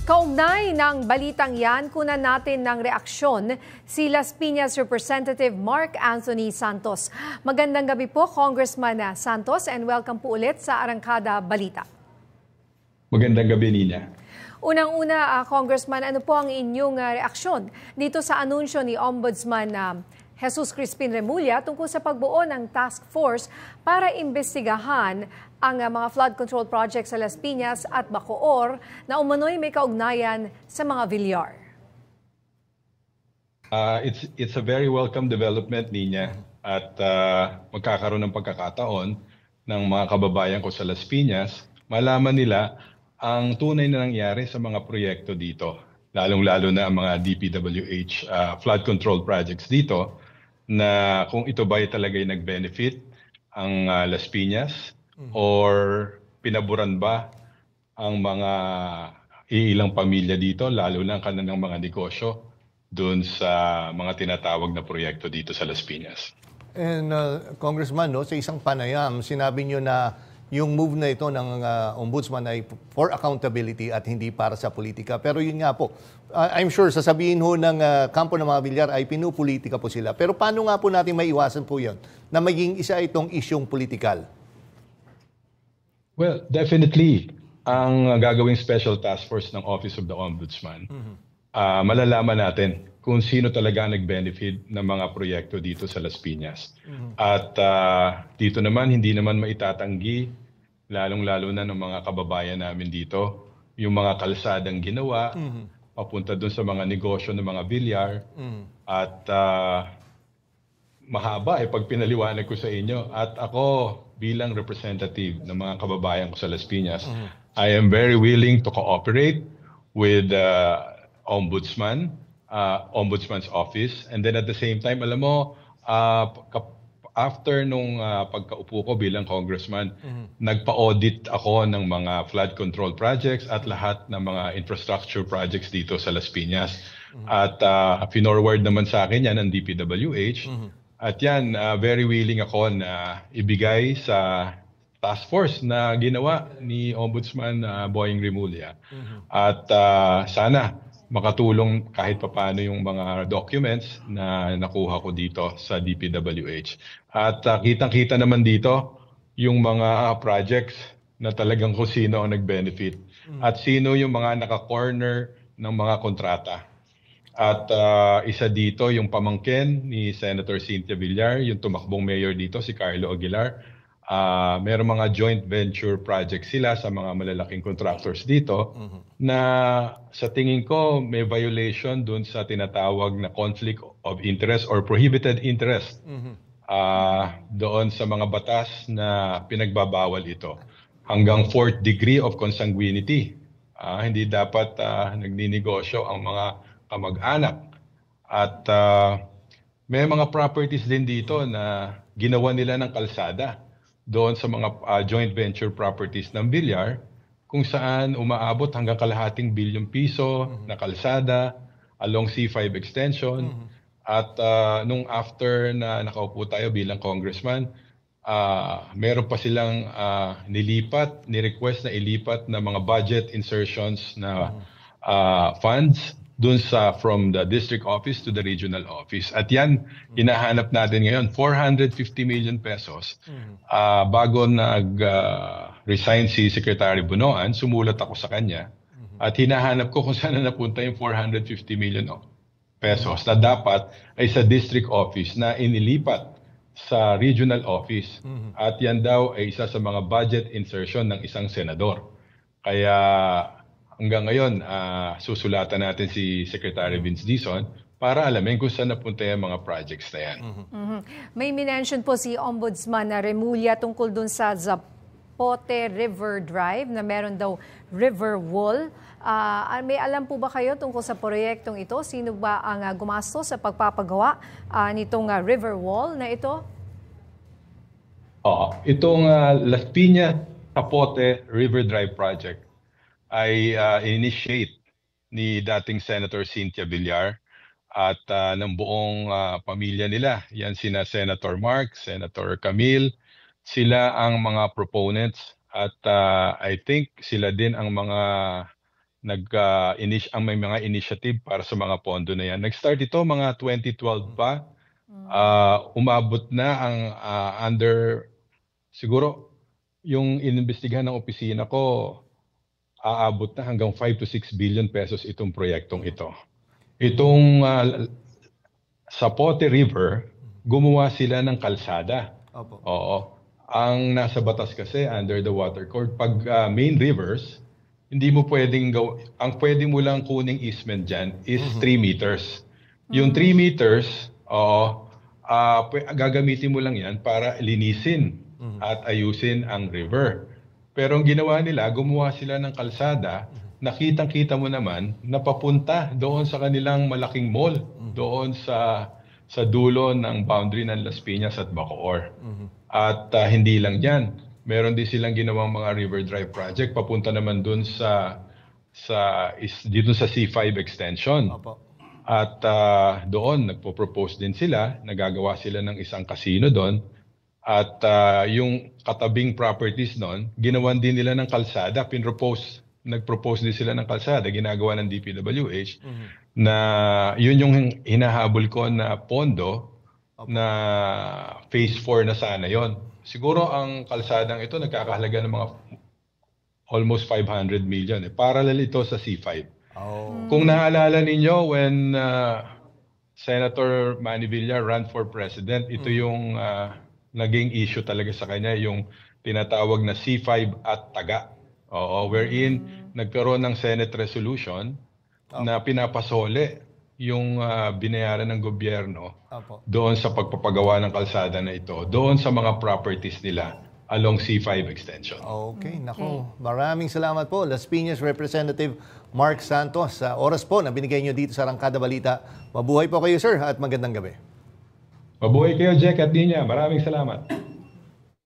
Kaugnay ng balitang yan, kunan natin ng reaksyon si Las Piñas Representative Mark Anthony Santos. Magandang gabi po, Congressman Santos, and welcome po ulit sa Arangkada Balita. Magandang gabi, Nina. Unang-una, Congressman, ano po ang inyong reaksyon dito sa anunsyo ni Ombudsman Jesus Crispin Remulla tungkol sa pagbuo ng task force para imbestigahan ang mga flood control projects sa Las Piñas at Bacoor na umano'y may kaugnayan sa mga Villar? It's a very welcome development, Nina, at magkakaroon ng pagkakataon ng mga kababayan ko sa Las Piñas, malaman nila ang tunay na nangyari sa mga proyekto dito, lalong-lalo na ang mga DPWH flood control projects dito, na kung ito ba talaga'y nag-benefit ang Las Piñas or pinaburan ba ang mga ilang pamilya dito, lalo na ang kanilang mga negosyo doon sa mga tinatawag na proyekto dito sa Las Piñas. And Congressman, sa isang panayam, sinabi niyo na yung move na ito ng ombudsman ay for accountability at hindi para sa politika. Pero yun nga po, I'm sure sasabihin ho ng kampo ng mga Villar ay pinupolitika po sila. Pero paano nga po natin maiwasan po yun na maging isa itong isyong politikal? Well, definitely, ang gagawing special task force ng Office of the Ombudsman, malalaman natin kung sino talaga nag-benefit ng mga proyekto dito sa Las Piñas. At dito naman, hindi naman maitatanggi, lalong-lalo na ng mga kababayan namin dito, yung mga kalsadang ginawa, papunta doon sa mga negosyo ng mga Villar. At mahaba pag pinaliwanag ko sa inyo. At ako, bilang representative ng mga kababayan ko sa Las Piñas, I am very willing to cooperate with Ombudsman's office. And then at the same time, alam mo, after nung pagkaupo ko bilang congressman, nagpa-audit ako ng mga flood control projects at lahat ng mga infrastructure projects dito sa Las Piñas. At finorward naman sa akin yan ng DPWH. At yan, very willing ako na ibigay sa task force na ginawa ni Ombudsman Boying Remulla. At sana makatulong kahit papaano yung mga documents na nakuha ko dito sa DPWH. At kitang-kita naman dito yung mga projects na talagang kung sino ang nag-benefit at sino yung mga naka-corner ng mga kontrata. At isa dito yung pamangkin ni Senator Cynthia Villar, yung tumakbong mayor dito, si Carlo Aguilar. Merong mga joint venture projects sila sa mga malalaking contractors dito na sa tingin ko may violation dun sa tinatawag na conflict of interest or prohibited interest doon sa mga batas na pinagbabawal ito. Hanggang 4th degree of consanguinity. Hindi dapat nagninegosyo ang mga kamag-anak. At may mga properties din dito na ginawa nila ng kalsada doon sa mga joint venture properties ng Villar, kung saan umaabot hanggang kalahating bilyong piso na kalsada along C5 extension. At nung after na nakaupo tayo bilang congressman, meron pa silang ni-request na ilipat na mga budget insertions na funds dun sa from the district office to the regional office. At yan, hinahanap natin ngayon, 450 million pesos. Bago nag-resign si Secretary Bunoan, sumulat ako sa kanya. At hinahanap ko kung saan napunta yung 450 million pesos na dapat ay sa district office na inilipat sa regional office. At yan daw ay isa sa mga budget insertion ng isang senador. Kaya hanggang ngayon, susulatan natin si Secretary Vince Dizon para alamin kung saan napunta yung mga projects na yan. May minention po si Ombudsman Remulla tungkol dun sa Zapote River Drive na meron daw river wall. May alam po ba kayo tungkol sa proyektong ito? Sino ba ang gumastos sa pagpapagawa nitong river wall na ito? Itong Las Piñas Zapote River Drive project ay initiate ni dating Senator Cynthia Villar at ng buong pamilya nila. Yan sina Senator Mark, Senator Camille, sila ang mga proponents at I think sila din ang mga may mga initiative para sa mga pondo na yan. Nag-start ito mga 2012 pa. Umabot na ang siguro yung inimbestigahan ng opisina ko, aabot na hanggang 5 to 6 billion pesos itong proyektong ito. Itong sa Pote River, gumawa sila ng kalsada. Opo. Oo. Ang nasa batas kasi under the water code, pag main rivers, hindi mo pwedeng ang pwede mo lang kuning easement dyan is 3 meters. Yung 3 meters, gagamitin mo lang yan para linisin at ayusin ang river. Pero ang ginawa nila, gumawa sila ng kalsada, nakitang-kita mo naman na papunta doon sa kanilang malaking mall, doon sa dulo ng boundary ng Las Piñas at Bacoor. At hindi lang yan, meron din silang ginawang mga river drive project papunta naman doon dito sa C5 extension. Opo. At doon nagpo-propose din sila, nagagawa sila ng isang casino doon. At yung katabing properties noon, ginawan din nila ng kalsada, nag-propose din sila ng kalsada, ginagawa ng DPWH, na yun yung hinahabol ko na pondo na phase 4 na sana yon. Siguro ang kalsadang ito nagkakahalaga ng mga almost 500 million. Parallel ito sa C5. Kung naalala ninyo, when Senator Manny Villar ran for president, ito yung naging issue talaga sa kanya, yung tinatawag na C5 at taga. Wherein nagkaroon ng Senate resolution na pinapasole yung binayaran ng gobyerno doon sa pagpapagawa ng kalsada na ito, doon sa mga properties nila along C5 extension. Okay, nako. Maraming salamat po, Las Piñas Representative Mark Santos, sa oras po na binigay nyo dito sa Arangkada Balita. Mabuhay po kayo, sir, at magandang gabi. Mabuhay kayo, Jack at Nina. Maraming salamat.